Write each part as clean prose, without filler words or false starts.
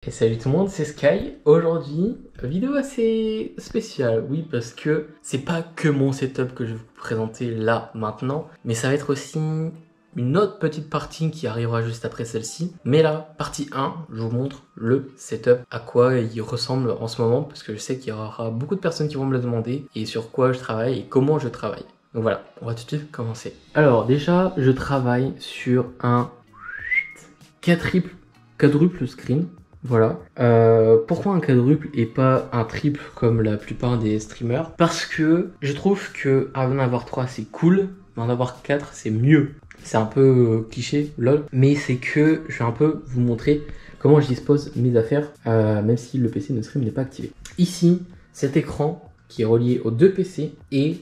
Et salut tout le monde, c'est Sky. Aujourd'hui, vidéo assez spéciale, oui, parce que c'est pas que mon setup que je vais vous présenter là, maintenant, mais ça va être aussi une autre petite partie qui arrivera juste après celle-ci. Mais là, partie 1, je vous montre le setup, à quoi il ressemble en ce moment, parce que je sais qu'il y aura beaucoup de personnes qui vont me le demander, et sur quoi je travaille et comment je travaille. Donc voilà, on va tout de suite commencer. Alors déjà, je travaille sur un quadruple screen. Voilà. Pourquoi un quadruple et pas un triple comme la plupart des streamers? Parce que je trouve que en avoir 3 c'est cool, mais en avoir 4 c'est mieux. C'est un peu cliché, lol, mais c'est que je vais un peu vous montrer comment je dispose mes affaires, même si le PC de stream n'est pas activé. Ici, cet écran qui est relié aux deux PC et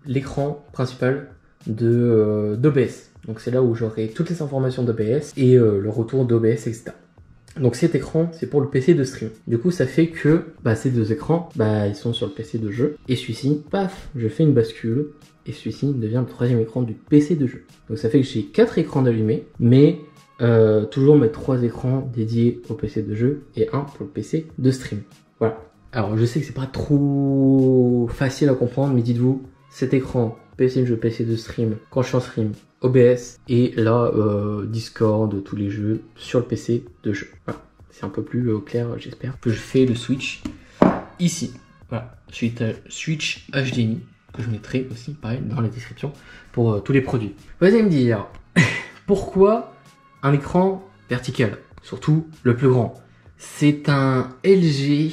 l'écran principal d'OBS. Donc c'est là où j'aurai toutes les informations d'OBS et le retour d'OBS, etc. Donc cet écran, c'est pour le PC de stream. Du coup, ça fait que ces deux écrans, ils sont sur le PC de jeu. Et celui-ci, paf, je fais une bascule. Et celui-ci devient le troisième écran du PC de jeu. Donc ça fait que j'ai 4 écrans d'allumés, mais toujours mes 3 écrans dédiés au PC de jeu et un pour le PC de stream. Voilà. Alors je sais que c'est pas trop facile à comprendre, mais dites-vous, cet écran PC de jeu, PC de stream, quand je suis en stream, OBS et là Discord, tous les jeux sur le PC de jeu. Voilà, c'est un peu plus clair, j'espère. Que je fais le switch ici. Voilà, switch HDMI que je mettrai aussi pareil dans la description pour tous les produits. Vous allez me dire pourquoi un écran vertical, surtout le plus grand. C'est un LG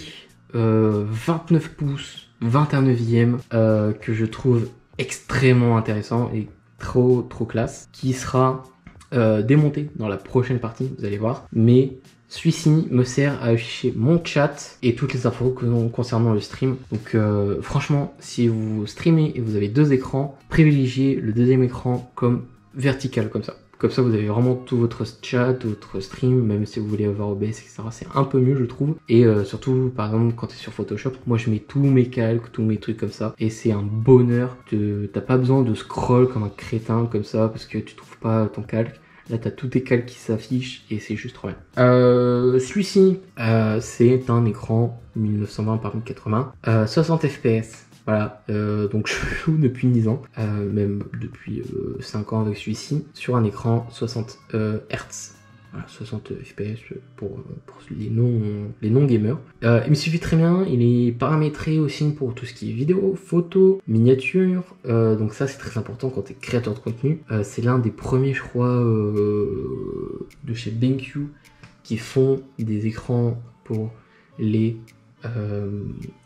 29 pouces 21/9 que je trouve extrêmement intéressant et trop classe, qui sera démonté dans la prochaine partie, vous allez voir. Mais celui-ci me sert à afficher mon chat et toutes les infos concernant le stream. Donc franchement, si vous streamez et vous avez 2 écrans, privilégiez le deuxième écran comme vertical, comme ça. Comme ça, vous avez vraiment tout votre chat, votre stream, même si vous voulez avoir OBS, etc. C'est un peu mieux, je trouve. Et surtout, par exemple, quand tu es sur Photoshop, moi je mets tous mes calques, tous mes trucs comme ça. Et c'est un bonheur. T'as pas besoin de scroll comme un crétin comme ça, parce que tu trouves pas ton calque. Là, t'as tous tes calques qui s'affichent et c'est juste trop bien. Celui-ci, c'est un écran 1920 par 1080, 60 fps. Voilà, donc je joue depuis 10 ans, même depuis 5 ans avec celui-ci, sur un écran 60 Hz. Voilà, 60 fps pour les non gamers. Il me suffit très bien, il est paramétré aussi pour tout ce qui est vidéo, photo, miniature. Donc ça c'est très important quand tu es créateur de contenu. C'est l'un des premiers, je crois, de chez BenQ qui font des écrans pour les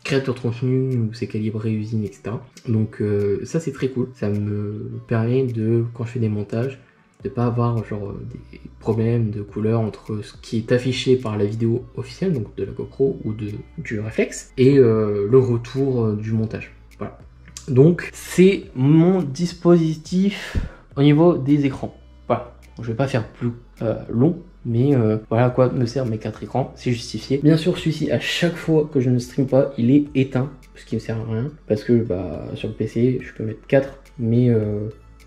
créateur de contenu où c'est calibré usine, etc. Donc ça c'est très cool, ça me permet de, quand je fais des montages, de pas avoir genre des problèmes de couleur entre ce qui est affiché par la vidéo officielle, donc de la GoPro ou du réflexe, et le retour du montage. Voilà. Donc c'est mon dispositif au niveau des écrans. Voilà. Je vais pas faire plus long, mais voilà à quoi me servent mes 4 écrans, c'est justifié. Bien sûr, celui-ci, à chaque fois que je ne stream pas, il est éteint, ce qui me sert à rien, parce que sur le PC, je peux mettre 4, mais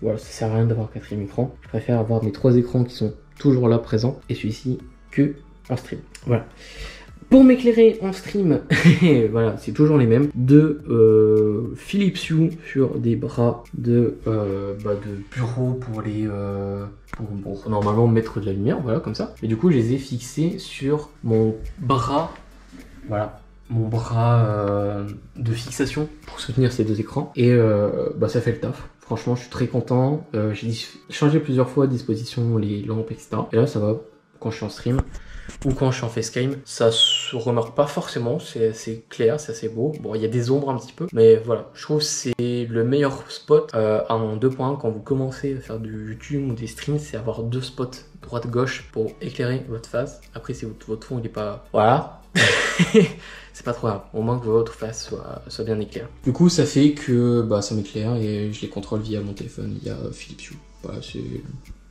voilà, ça sert à rien d'avoir 4e écran. Je préfère avoir mes 3 écrans qui sont toujours là présents, et celui-ci que en stream. Voilà. Pour m'éclairer en stream, voilà, c'est toujours les mêmes, de Philips Hue sur des bras de bureau pour les pour normalement mettre de la lumière, voilà, comme ça. Et du coup, je les ai fixés sur mon bras, voilà, mon bras de fixation pour soutenir ces 2 écrans. Et ça fait le taf. Franchement, je suis très content. J'ai changé plusieurs fois de disposition, les lampes, etc. Et là, ça va quand je suis en stream. Ou quand je suis en facecam, ça se remarque pas forcément, c'est assez clair, c'est assez beau. Bon, il y a des ombres un petit peu, mais voilà, je trouve que c'est le meilleur spot en 2.1 quand vous commencez à faire du YouTube ou des streams, c'est avoir 2 spots droite-gauche pour éclairer votre face. Après, si votre fond il est pas... Voilà. C'est pas trop grave, au moins que votre face soit bien éclairée. Du coup, ça fait que ça m'éclaire et je les contrôle via mon téléphone, via Philips Hue. Voilà, c'est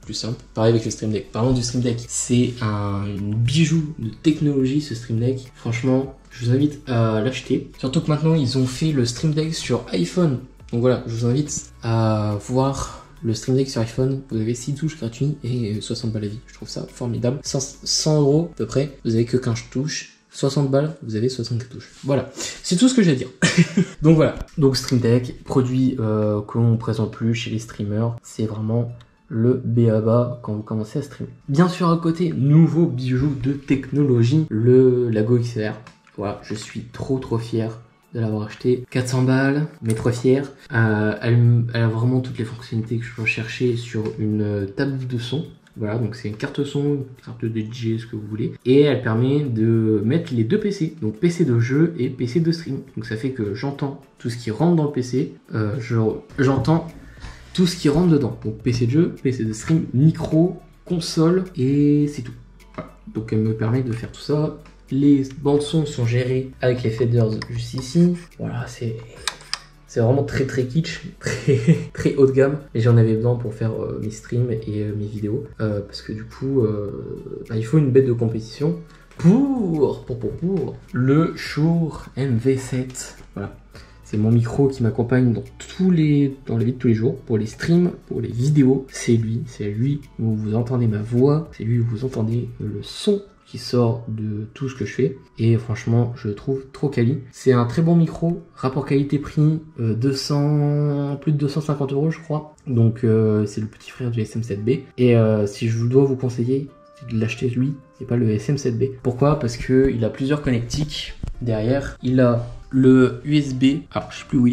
plus simple. Pareil avec le Stream Deck. Parlons du Stream Deck, c'est un bijou de technologie ce Stream Deck. Franchement, je vous invite à l'acheter. Surtout que maintenant ils ont fait le Stream Deck sur iPhone. Donc voilà, je vous invite à voir le Stream Deck sur iPhone, vous avez 6 touches gratuites et 60 balles à vie. Je trouve ça formidable. 100 euros à peu près, vous avez que 15 touches. 60 balles, vous avez 64 touches. Voilà, c'est tout ce que j'ai à dire. Donc voilà, donc Stream Deck, produit qu'on ne présente plus chez les streamers, c'est vraiment le b.a.-ba quand vous commencez à streamer. Bien sûr à côté, nouveau bijou de technologie, la Go XLR. Voilà, je suis trop fier de l'avoir acheté. 400 balles, mais trop fier. Elle a vraiment toutes les fonctionnalités que je recherchais sur une table de son. Voilà, donc c'est une carte son, une carte de DJ, ce que vous voulez. Et elle permet de mettre les deux PC, donc PC de jeu et PC de stream. Donc ça fait que j'entends tout ce qui rentre dans le PC, j'entends tout ce qui rentre dedans. Donc PC de jeu, PC de stream, micro, console, et c'est tout. Voilà. Donc elle me permet de faire tout ça. Les bandes son sont gérées avec les faders juste ici. Voilà, c'est vraiment très kitsch, très haut de gamme. Et j'en avais besoin pour faire mes streams et mes vidéos. Parce que du coup, il faut une bête de compétition pour le Shure MV7. Voilà. C'est mon micro qui m'accompagne dans la vie de tous les jours, pour les streams, pour les vidéos. C'est lui où vous entendez ma voix, c'est lui où vous entendez le son qui sort de tout ce que je fais, et franchement je le trouve trop quali. C'est un très bon micro, rapport qualité-prix, plus de 250 € je crois, donc c'est le petit frère du SM7B, et si je dois vous conseiller, c'est de l'acheter lui, c'est pas le SM7B. Pourquoi? Parce que il a plusieurs connectiques derrière, il a le USB, alors je sais plus où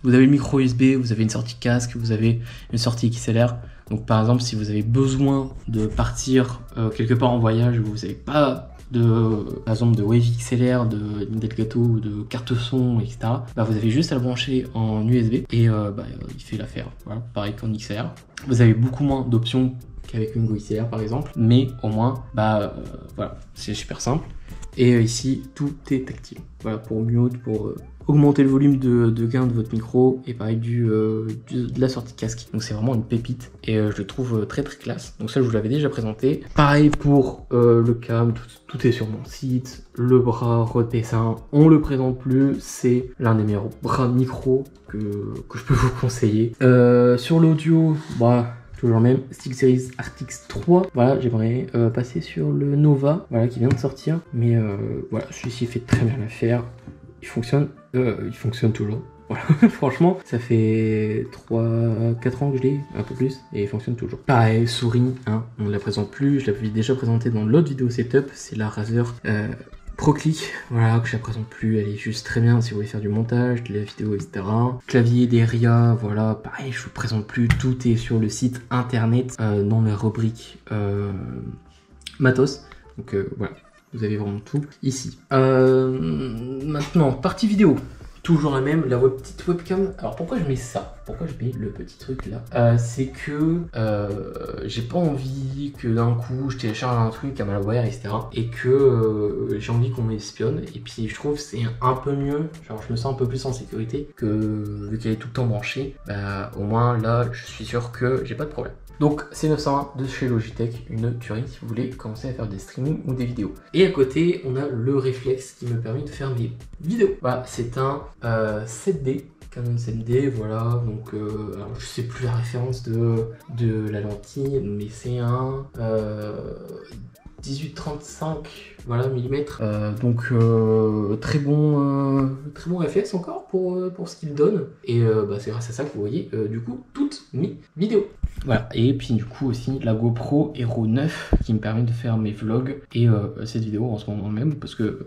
vous avez le micro USB, vous avez une sortie casque, vous avez une sortie XLR. Donc par exemple, si vous avez besoin de partir quelque part en voyage, vous n'avez pas par exemple de Wave XLR, d'Elgato ou de carte son, etc. Bah, vous avez juste à le brancher en USB et il fait l'affaire. Voilà, pareil qu'en XLR. Vous avez beaucoup moins d'options qu'avec une Go XLR par exemple, mais au moins, voilà, c'est super simple. Et ici, tout est tactile. Voilà, pour mute, pour augmenter le volume de gain de votre micro, et pareil de la sortie casque. Donc c'est vraiment une pépite et je le trouve très classe. Donc ça, je vous l'avais déjà présenté. Pareil pour le cam, tout est sur mon site. Le bras Rode PS1, on le présente plus. C'est l'un des meilleurs bras micro que je peux vous conseiller. Sur l'audio, toujours le même, SteelSeries Arctis 3. Voilà, j'aimerais passer sur le Nova, voilà, qui vient de sortir. Mais voilà, celui-ci fait très bien l'affaire. Il fonctionne toujours. Voilà, franchement, ça fait 3-4 ans que je l'ai, un peu plus, et il fonctionne toujours. Pareil, souris, hein, on ne la présente plus, je l'avais déjà présentée dans l'autre vidéo setup, c'est la Razer ProClick, voilà, que je la présente plus, elle est juste très bien si vous voulez faire du montage, de la vidéo, etc. Clavier Deria, voilà, pareil, je vous présente plus, tout est sur le site internet, dans la rubrique matos, donc voilà. Vous avez vraiment tout ici. Maintenant, partie vidéo. Toujours la même, la petite webcam. Alors pourquoi je mets ça? Pourquoi je mets le petit truc là? C'est que j'ai pas envie que d'un coup je télécharge un truc à malware, etc. Et que j'ai envie qu'on m'espionne. Et puis je trouve que c'est un peu mieux. Genre je me sens un peu plus en sécurité que vu qu'elle est tout le temps branchée. Au moins là je suis sûr que j'ai pas de problème. Donc c'est 901 de chez Logitech, une tuerie si vous voulez commencer à faire des streamings ou des vidéos. Et à côté, on a le réflexe qui me permet de faire mes vidéos. Voilà, c'est un 7D, Canon 7D, voilà. Donc alors je sais plus la référence de la lentille, mais c'est un 18-35 voilà, mm. Donc très bon réflexe encore pour ce qu'il donne. Et c'est grâce à ça que vous voyez du coup toutes mes vidéos. Voilà, et puis du coup aussi la GoPro Hero 9 qui me permet de faire mes vlogs et cette vidéo en ce moment même parce que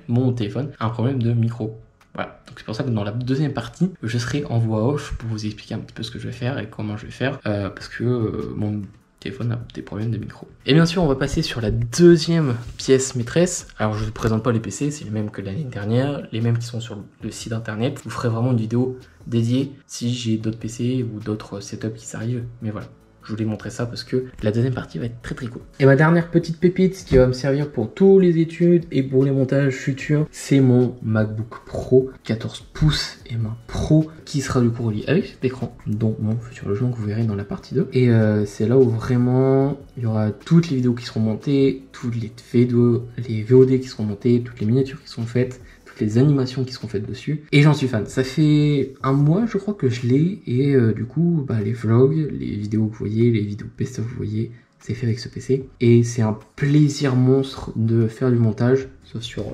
mon téléphone a un problème de micro. Voilà, donc c'est pour ça que dans la deuxième partie, je serai en voix off pour vous expliquer un petit peu ce que je vais faire et comment je vais faire parce que mon téléphone a des problèmes de micro. Et bien sûr, on va passer sur la deuxième pièce maîtresse. Alors, je ne vous présente pas les PC, c'est les mêmes que l'année dernière, les mêmes qui sont sur le site internet. Je vous ferai vraiment une vidéo dédiée si j'ai d'autres PC ou d'autres setups qui s'arrivent. Mais voilà, je voulais montrer ça parce que la deuxième partie va être très cool. Et ma dernière petite pépite qui va me servir pour tous les études et pour les montages futurs, c'est mon MacBook Pro 14 pouces et main Pro qui sera du coup relié avec cet écran, dont mon futur logement que vous verrez dans la partie 2. Et c'est là où vraiment il y aura toutes les vidéos qui seront montées, toutes les VOD qui seront montées, toutes les miniatures qui seront faites, toutes toutes les animations qui seront faites dessus. Et j'en suis fan. Ça fait un mois, je crois, que je l'ai. Et du coup, bah, les vlogs, les vidéos que vous voyez, les vidéos best-of que vous voyez, c'est fait avec ce PC. Et c'est un plaisir monstre de faire du montage, sauf sur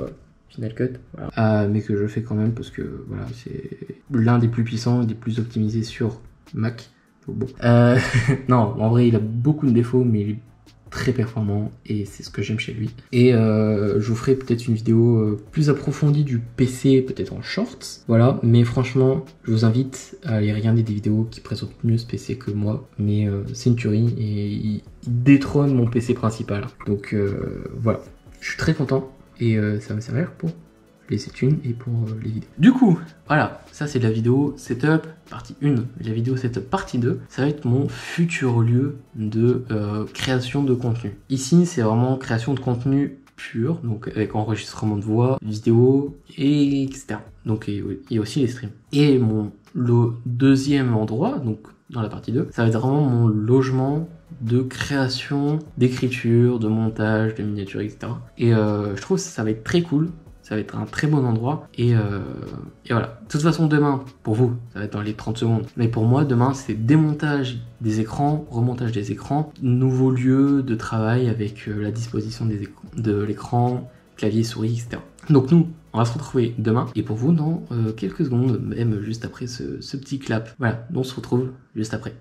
Final Cut, voilà. Mais que je fais quand même parce que voilà, c'est l'un des plus puissants et des plus optimisés sur Mac. Bon. Non, en vrai, il a beaucoup de défauts, mais il est très performant et c'est ce que j'aime chez lui. Et je vous ferai peut-être une vidéo plus approfondie du PC, peut-être en shorts, voilà. Mais franchement, je vous invite à aller regarder des vidéos qui présentent mieux ce PC que moi. Mais c'est une tuerie et il détrône mon PC principal. Donc voilà, je suis très content et ça va me servir pour les thunes et pour les vidéos. Du coup, voilà, ça c'est la vidéo setup partie 1. La vidéo setup partie 2, ça va être mon futur lieu de création de contenu. Ici, c'est vraiment création de contenu pur, donc avec enregistrement de voix, vidéo, et etc. Donc il y a aussi les streams. Et le deuxième endroit, donc dans la partie 2, ça va être vraiment mon logement de création, d'écriture, de montage, de miniature, etc. Et je trouve que ça va être très cool. Ça va être un très bon endroit et voilà. De toute façon, demain, pour vous, ça va être dans les 30 secondes. Mais pour moi, demain, c'est démontage des écrans, remontage des écrans, nouveau lieu de travail avec la disposition de l'écran, clavier, souris, etc. Donc nous, on va se retrouver demain et pour vous, dans quelques secondes, même juste après ce petit clap. Voilà, on se retrouve juste après.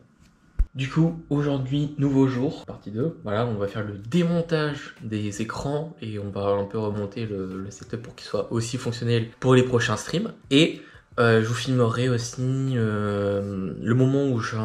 Du coup, aujourd'hui, nouveau jour, partie 2. Voilà, on va faire le démontage des écrans et on va un peu remonter le setup pour qu'il soit aussi fonctionnel pour les prochains streams. Et je vous filmerai aussi le moment où je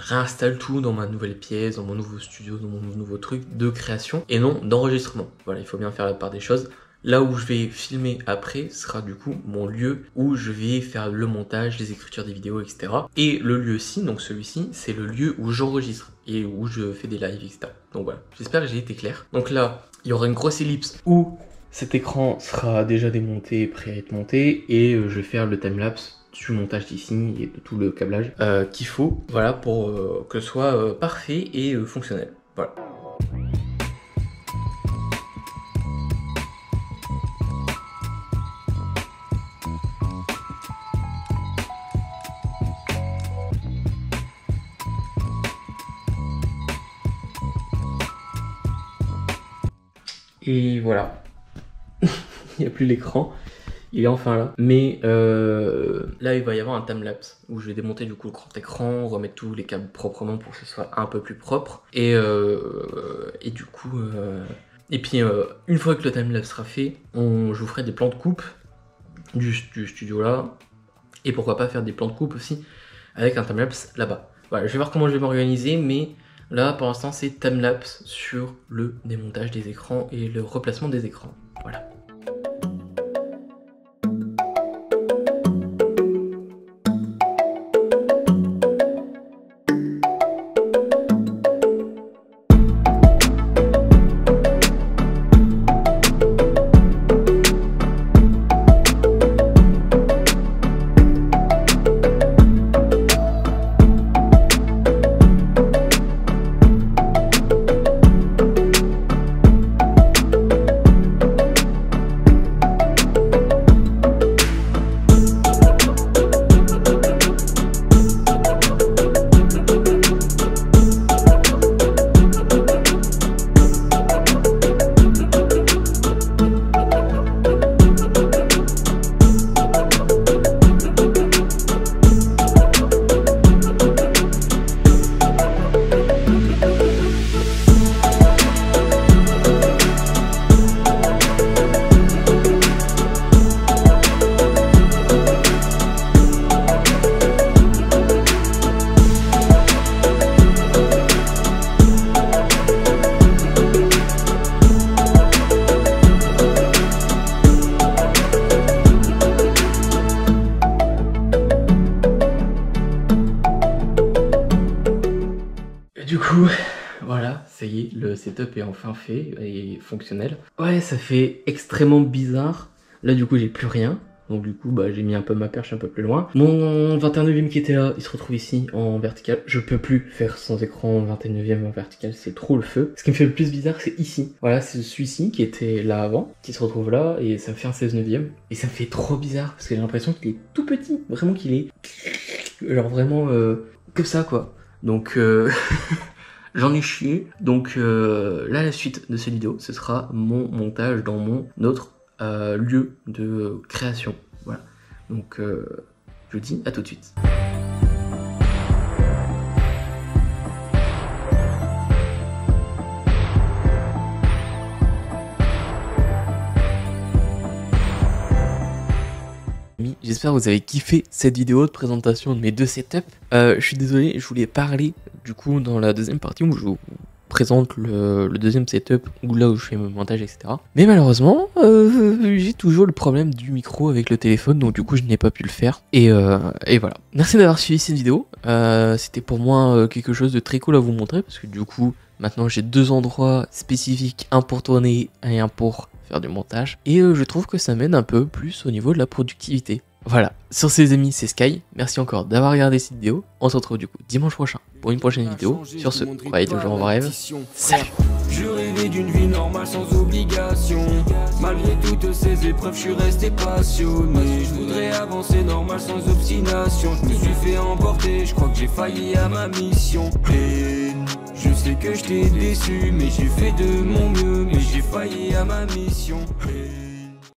réinstalle tout dans ma nouvelle pièce, dans mon nouveau studio, dans mon nouveau truc de création et non d'enregistrement. Voilà, il faut bien faire la part des choses. Là où je vais filmer après sera du coup mon lieu où je vais faire le montage, les écritures des vidéos, etc. Et le lieu-ci, donc celui-ci, c'est le lieu où j'enregistre et où je fais des lives, etc. Donc voilà, j'espère que j'ai été clair. Donc là, il y aura une grosse ellipse où cet écran sera déjà démonté, prêt à être monté, et je vais faire le timelapse du montage d'ici et de tout le câblage qu'il faut, voilà, pour que ce soit parfait et fonctionnel. Voilà. Et voilà, il n'y a plus l'écran, il est enfin là. Mais là, il va y avoir un timelapse où je vais démonter du coup le grand écran, remettre tous les câbles proprement pour que ce soit un peu plus propre. Et du coup, et puis une fois que le timelapse sera fait, je vous ferai des plans de coupe du studio là. Et pourquoi pas faire des plans de coupe aussi avec un timelapse là-bas. Voilà, je vais voir comment je vais m'organiser, mais là, pour l'instant, c'est timelapse sur le démontage des écrans et le replacement des écrans. Voilà. Du coup, voilà, ça y est, le setup est enfin fait et fonctionnel. Ouais, ça fait extrêmement bizarre. Là, du coup, j'ai plus rien. Donc du coup, bah, j'ai mis un peu ma perche un peu plus loin. Mon 21/9 qui était là, il se retrouve ici en vertical. Je peux plus faire sans écran 21/9 en vertical, c'est trop le feu. Ce qui me fait le plus bizarre, c'est ici. Voilà, c'est celui-ci qui était là avant, qui se retrouve là, et ça me fait un 16/9. Et ça me fait trop bizarre, parce que j'ai l'impression qu'il est tout petit. Vraiment qu'il est... genre vraiment... que ça, quoi. Donc... J'en ai chié. Donc là, la suite de cette vidéo, ce sera mon montage dans mon autre lieu de création. Voilà. Donc je vous dis à tout de suite. J'espère que vous avez kiffé cette vidéo de présentation de mes deux setups. Je suis désolé, je voulais parler du coup dans la deuxième partie où je vous présente le deuxième setup, où là où je fais mon montage, etc. Mais malheureusement, j'ai toujours le problème du micro avec le téléphone, donc du coup je n'ai pas pu le faire. Et voilà. Merci d'avoir suivi cette vidéo. C'était pour moi quelque chose de très cool à vous montrer, parce que du coup, maintenant j'ai deux endroits spécifiques, un pour tourner et un pour faire du montage. Et je trouve que ça m'aide un peu plus au niveau de la productivité. Voilà, sur ces amis, c'est Sky. Merci encore d'avoir regardé cette vidéo. On se retrouve du coup dimanche prochain pour une prochaine vidéo. Sur ce, croyez toujours en vos rêves. Salut! Je rêvais d'une vie normale sans obligation. Malgré toutes ces épreuves, je suis resté passionné. Je voudrais avancer normal sans obstination. Je me suis fait emporter, je crois que j'ai failli à ma mission. Et je sais que je t'ai déçu, mais j'ai fait de mon mieux. Mais j'ai failli à ma mission.